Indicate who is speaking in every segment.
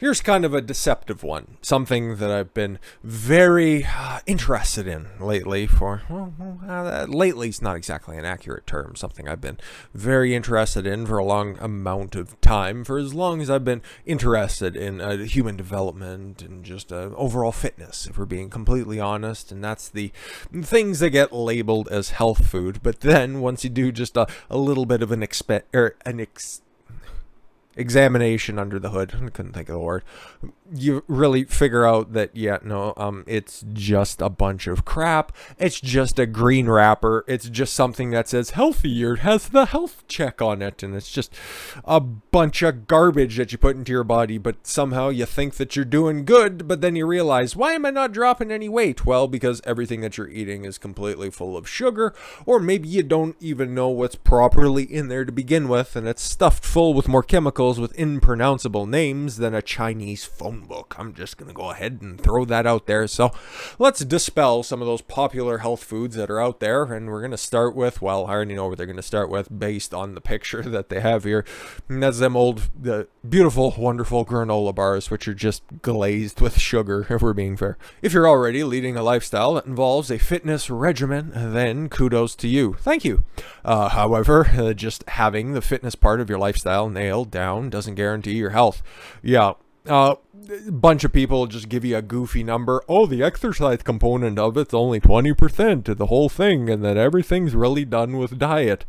Speaker 1: Here's kind of a deceptive one, something that I've been very interested in lately lately's not exactly an accurate term, something I've been very interested in for a long amount of time, for as long as I've been interested in human development and just overall fitness, if we're being completely honest, and that's the things that get labeled as health food, but then once you do just a little bit of an examination under the hood, I couldn't think of the word, you really figure out that it's just a bunch of crap. It's just a green wrapper. It's just something that says healthy or has the health check on it, and it's just a bunch of garbage that you put into your body, but somehow you think that you're doing good, but then you realize, why am I not dropping any weight? Well, because everything that you're eating is completely full of sugar, or maybe you don't even know what's properly in there to begin with, and it's stuffed full with more chemicals with impronounceable names than a Chinese phone book. I'm just going to go ahead and throw that out there. So let's dispel some of those popular health foods that are out there. And we're going to start with, well, I already know what they're going to start with based on the picture that they have here. And that's them old, beautiful, wonderful granola bars, which are just glazed with sugar, if we're being fair. If you're already leading a lifestyle that involves a fitness regimen, then kudos to you. Thank you. However, just having the fitness part of your lifestyle nailed down doesn't guarantee your health. Yeah. A bunch of people just give you a goofy number. Oh, the exercise component of it's only 20% of the whole thing, and that everything's really done with diet.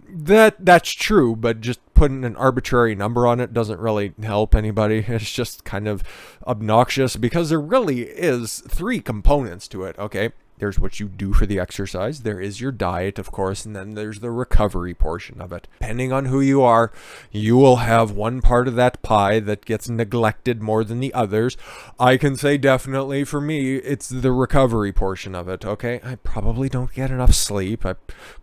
Speaker 1: That's true, but just putting an arbitrary number on it doesn't really help anybody. It's just kind of obnoxious because there really is 3 components to it, okay? There's what you do for the exercise. There is your diet, of course, and then there's the recovery portion of it. Depending on who you are, you will have one part of that pie that gets neglected more than the others. I can say definitely for me, it's the recovery portion of it, okay? I probably don't get enough sleep. I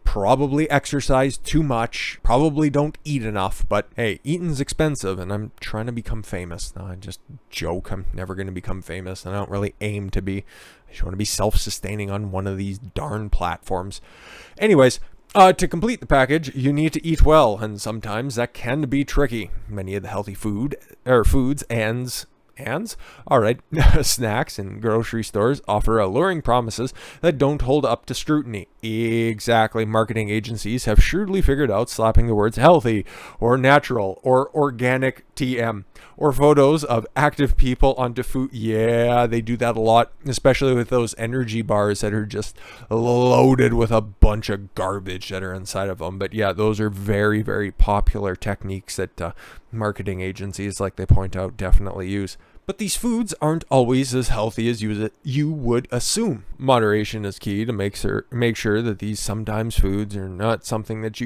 Speaker 1: probably exercise too much. Probably don't eat enough, but hey, eating's expensive, and I'm trying to become famous. No, I just joke. I'm never going to become famous, and I don't really aim to be. I just want to be self-sustaining on one of these darn platforms. Anyways, to complete the package, you need to eat well, and sometimes that can be tricky. Many of the healthy foods and snacks in grocery stores offer alluring promises that don't hold up to scrutiny. Exactly. Marketing agencies have shrewdly figured out slapping the words healthy or natural or organic TM or photos of active people onto food. Yeah, they do that a lot, especially with those energy bars that are just loaded with a bunch of garbage that are inside of them. But yeah, those are very, very popular techniques that marketing agencies, like they point out, definitely use. But these foods aren't always as healthy as you would assume. Moderation is key to make sure that these sometimes foods are not something that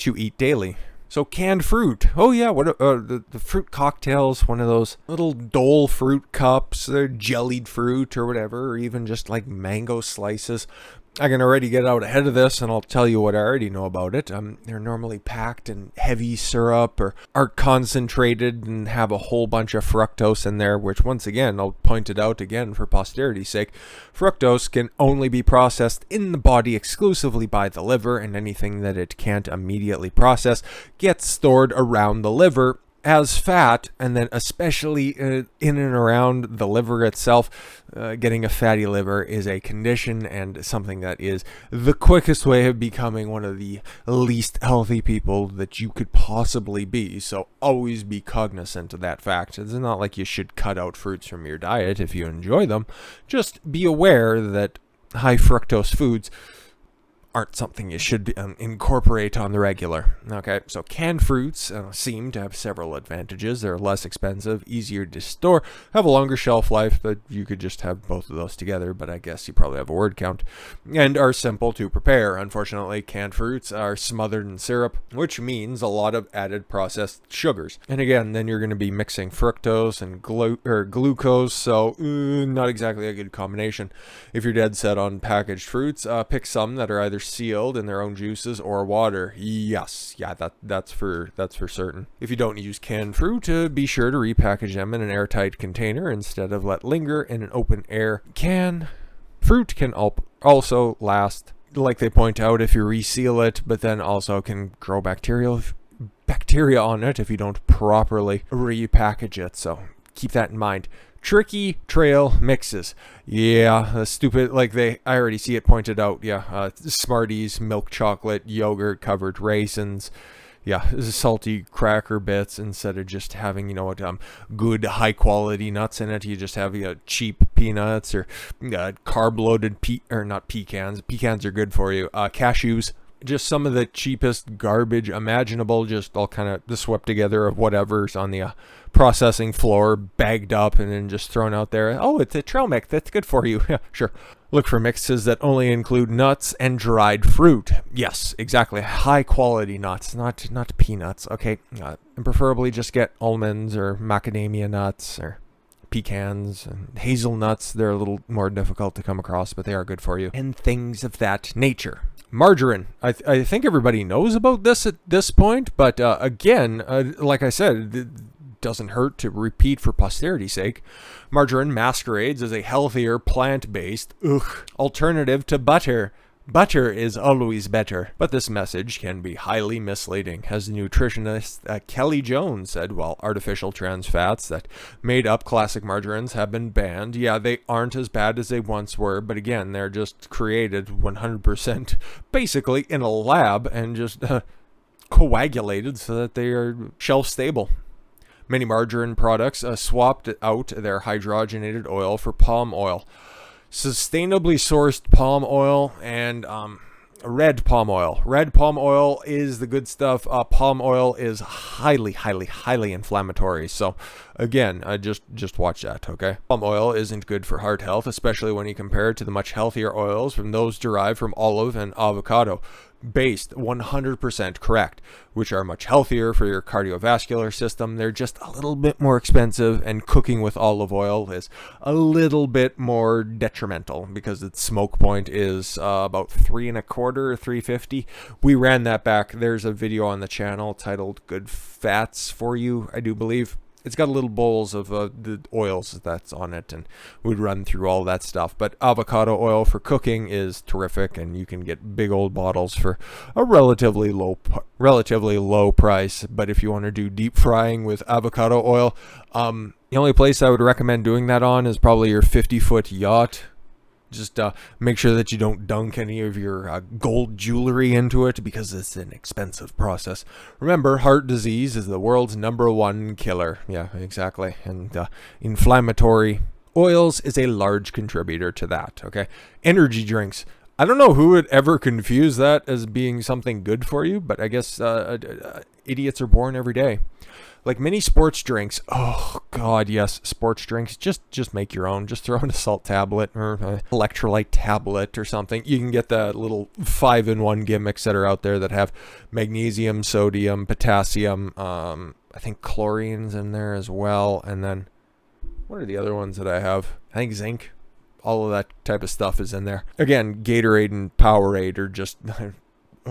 Speaker 1: you eat daily. So canned fruit. Oh yeah, the fruit cocktails, one of those little Dole fruit cups, jellied fruit or whatever, or even just like mango slices. I can already get out ahead of this, and I'll tell you what I already know about it. They're normally packed in heavy syrup or are concentrated and have a whole bunch of fructose in there, which once again, I'll point it out again for posterity's sake. Fructose can only be processed in the body exclusively by the liver, and anything that it can't immediately process gets stored around the liver as fat, and then especially in and around the liver itself. Getting a fatty liver is a condition and something that is the quickest way of becoming one of the least healthy people that you could possibly be. So always be cognizant of that fact. It's not like you should cut out fruits from your diet if you enjoy them. Just be aware that high fructose foods aren't something you should incorporate on the regular. Okay, so canned fruits seem to have several advantages. They're less expensive, easier to store, have a longer shelf life, but you could just have both of those together, but I guess you probably have a word count, and are simple to prepare. Unfortunately, canned fruits are smothered in syrup, which means a lot of added processed sugars. And again, then you're going to be mixing fructose and glucose, so not exactly a good combination. If you're dead set on packaged fruits, pick some that are either sealed in their own juices or water. Yes, yeah, that's for certain. If you don't use canned fruit, be sure to repackage them in an airtight container instead of let linger in an open air can. Fruit can also last, like they point out, if you reseal it, but then also can grow bacteria on it if you don't properly repackage it. So keep that in mind. Tricky trail mixes. Yeah, stupid. Like I already see it pointed out. Yeah, Smarties, milk chocolate, yogurt covered raisins. Yeah, salty cracker bits instead of just having, good high quality nuts in it. You just have cheap peanuts or carb loaded or not pecans. Pecans are good for you. Cashews. Just some of the cheapest garbage imaginable, just all kind of swept together of whatever's on the processing floor, bagged up, and then just thrown out there. Oh, it's a trail mix. That's good for you. Yeah, sure. Look for mixes that only include nuts and dried fruit. Yes, exactly. High quality nuts, not peanuts. Okay, and preferably just get almonds or macadamia nuts or pecans and hazelnuts. They're a little more difficult to come across, but they are good for you. And things of that nature. Margarine. I think everybody knows about this at this point, but again, like I said, it doesn't hurt to repeat for posterity's sake. Margarine masquerades as a healthier, plant-based alternative to butter. Butter is always better, but this message can be highly misleading, as nutritionist Kelly Jones said, while artificial trans fats that made up classic margarines have been banned. Yeah, they aren't as bad as they once were, but again, they're just created 100% basically in a lab and just coagulated so that they are shelf-stable. Many margarine products swapped out their hydrogenated oil for palm oil. Sustainably sourced palm oil and red palm oil. Red palm oil is the good stuff. Palm oil is highly, highly, highly inflammatory. So again, just watch that, okay? Palm oil isn't good for heart health, especially when you compare it to the much healthier oils from those derived from olive and avocado. Based 100% correct, which are much healthier for your cardiovascular system. They're just a little bit more expensive, and cooking with olive oil is a little bit more detrimental because its smoke point is about 3.25, 350. We ran that back. There's a video on the channel titled "Good Fats for You," I do believe. It's got little bowls of the oils that's on it, and we'd run through all that stuff. But avocado oil for cooking is terrific, and you can get big old bottles for a relatively low price. But if you want to do deep frying with avocado oil, the only place I would recommend doing that on is probably your 50-foot yacht. Just make sure that you don't dunk any of your gold jewelry into it because it's an expensive process. Remember, heart disease is the world's #1 killer. Yeah, exactly. And inflammatory oils is a large contributor to that, okay? Energy drinks. I don't know who would ever confuse that as being something good for you, but I guess idiots are born every day. Like many sports drinks, oh god, yes, sports drinks, just make your own. Just throw in a salt tablet or an electrolyte tablet or something. You can get the little 5-in-1 gimmicks that are out there that have magnesium, sodium, potassium, I think chlorine's in there as well. And then, what are the other ones that I have? I think zinc. All of that type of stuff is in there. Again, Gatorade and Powerade are just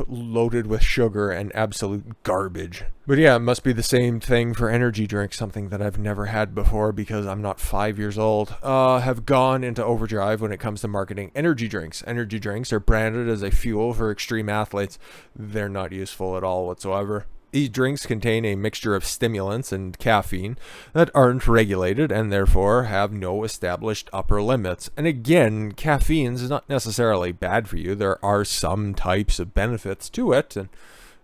Speaker 1: loaded with sugar and absolute garbage. But yeah, it must be the same thing for energy drinks, something that I've never had before because I'm not 5 years old. Have gone into overdrive when it comes to marketing energy drinks. Energy drinks are branded as a fuel for extreme athletes. They're not useful at all whatsoever. These drinks contain a mixture of stimulants and caffeine that aren't regulated and therefore have no established upper limits. And again, caffeine is not necessarily bad for you. There are some types of benefits to it, and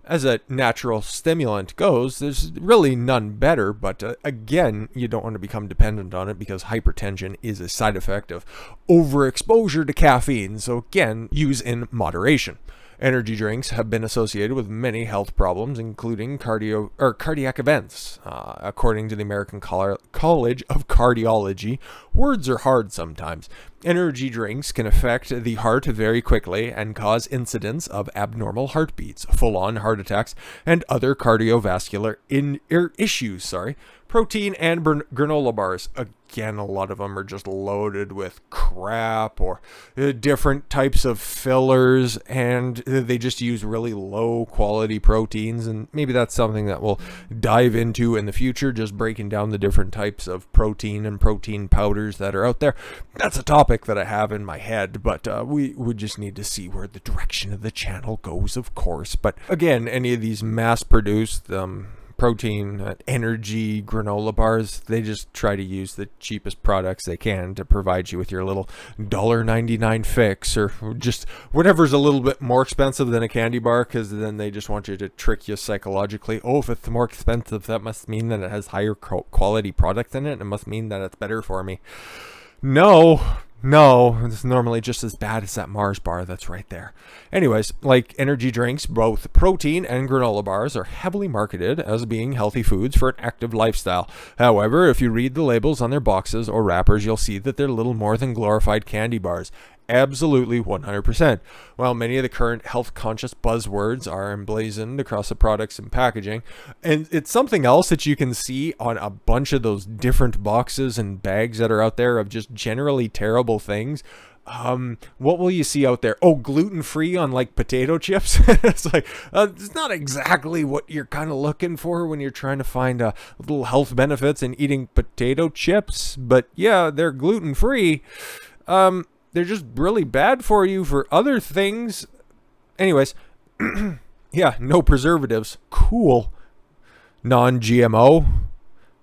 Speaker 1: as a natural stimulant goes, there's really none better, but again, you don't want to become dependent on it because hypertension is a side effect of overexposure to caffeine. So again, use in moderation. Energy drinks have been associated with many health problems, including cardiac events. According to the American College of Cardiology, words are hard sometimes. Energy drinks can affect the heart very quickly and cause incidents of abnormal heartbeats, full-on heart attacks, and other cardiovascular issues. Protein and granola bars. Again, a lot of them are just loaded with crap or different types of fillers, and they just use really low quality proteins. And maybe that's something that we'll dive into in the future, just breaking down the different types of protein and protein powders that are out there. That's a topic that I have in my head, but we would just need to see where the direction of the channel goes, of course. But again, any of these mass-produced protein, energy, granola bars, they just try to use the cheapest products they can to provide you with your little $1.99 fix, or just whatever's a little bit more expensive than a candy bar, because then they just want you to trick you psychologically. Oh, if it's more expensive, that must mean that it has higher quality products in it. It must mean that it's better for me. No, it's normally just as bad as that Mars bar that's right there. Anyways, like energy drinks, both protein and granola bars are heavily marketed as being healthy foods for an active lifestyle. However, if you read the labels on their boxes or wrappers, you'll see that they're little more than glorified candy bars. Absolutely 100%. While many of the current health-conscious buzzwords are emblazoned across the products and packaging, and it's something else that you can see on a bunch of those different boxes and bags that are out there of just generally terrible things. What will you see out there? Oh, gluten-free on like potato chips. It's like, it's not exactly what you're kind of looking for when you're trying to find little health benefits in eating potato chips. But yeah, they're gluten-free. They're just really bad for you for other things. Anyways, yeah, no preservatives. Cool. Non-GMO.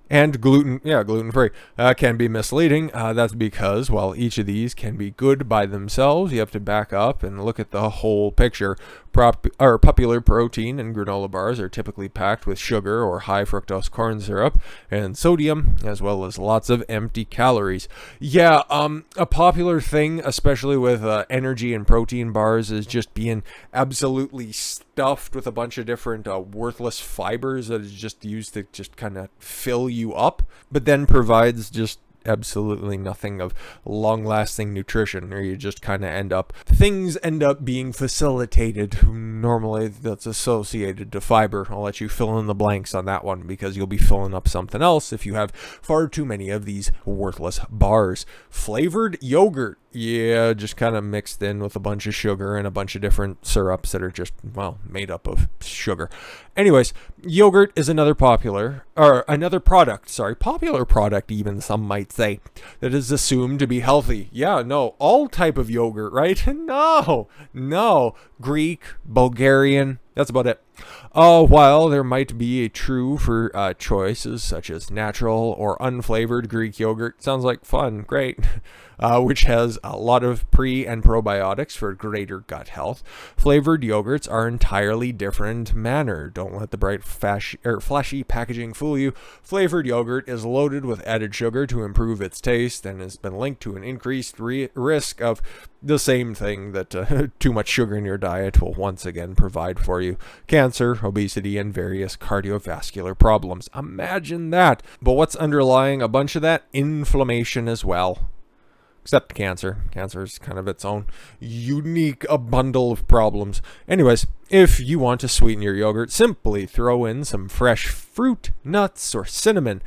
Speaker 1: And gluten-free can be misleading. That's because, while each of these can be good by themselves, you have to back up and look at the whole picture. Popular protein and granola bars are typically packed with sugar or high fructose corn syrup and sodium, as well as lots of empty calories. Yeah, a popular thing, especially with energy and protein bars, is just being absolutely stuffed with a bunch of different worthless fibers that is just used to just kind of fill you up, but then provides just absolutely nothing of long-lasting nutrition, or you just kind of things end up being facilitated. Normally that's associated to fiber. I'll let you fill in the blanks on that one, because you'll be filling up something else if you have far too many of these worthless bars. Flavored yogurt. Yeah, just kind of mixed in with a bunch of sugar and a bunch of different syrups that are just, well, made up of sugar. Anyways, yogurt is another popular product, even some might say, that is assumed to be healthy. Yeah, no, all type of yogurt, right? No, Greek, Bulgarian, that's about it. While there might be a true for choices such as natural or unflavored Greek yogurt, sounds like fun, great, which has a lot of pre and probiotics for greater gut health. Flavored yogurts are entirely different manner. Don't let the bright flashy packaging fool you. Flavored yogurt is loaded with added sugar to improve its taste and has been linked to an increased risk of the same thing that too much sugar in your diet will once again provide for you: cancer, obesity, and various cardiovascular problems. Imagine that. But what's underlying a bunch of that? Inflammation as well. Except cancer. Cancer is kind of its own unique bundle of problems. Anyways, if you want to sweeten your yogurt, simply throw in some fresh fruit, nuts, or cinnamon.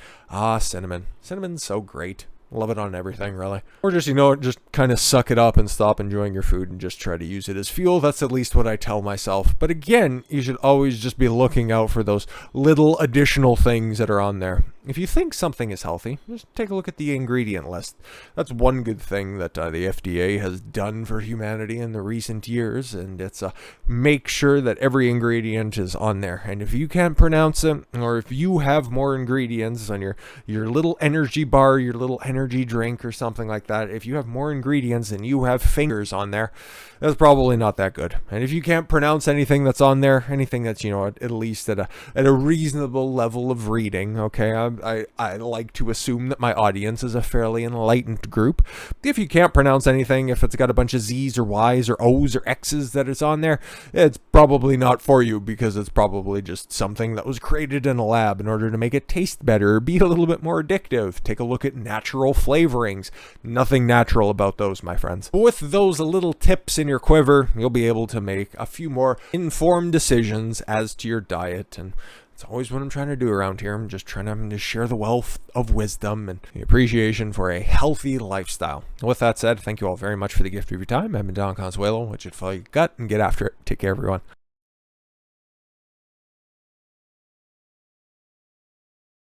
Speaker 1: Cinnamon. Cinnamon's so great. Love it on everything, really. Or just, just kind of suck it up and stop enjoying your food and just try to use it as fuel. That's at least what I tell myself. But again, you should always just be looking out for those little additional things that are on there. If you think something is healthy, just take a look at the ingredient list. That's one good thing that the FDA has done for humanity in the recent years, and it's make sure that every ingredient is on there. And if you can't pronounce it, or if you have more ingredients on your little energy bar, your little energy drink or something like that, if you have more ingredients than you have fingers on there, that's probably not that good. And if you can't pronounce anything that's on there, anything that's, at least at a reasonable level of reading, okay, I like to assume that my audience is a fairly enlightened group. If you can't pronounce anything, if it's got a bunch of Z's or Y's or O's or X's that is on there, it's probably not for you, because it's probably just something that was created in a lab in order to make it taste better or be a little bit more addictive. Take a look at natural flavorings. Nothing natural about those, my friends. With those little tips in your quiver, you'll be able to make a few more informed decisions as to your diet, and it's always what I'm trying to do around here. I'm just trying to share the wealth of wisdom and the appreciation for a healthy lifestyle. With that said, thank you all very much for the gift of your time. I've been Don Consuelo. What should follow your gut and get after it. Take care, everyone.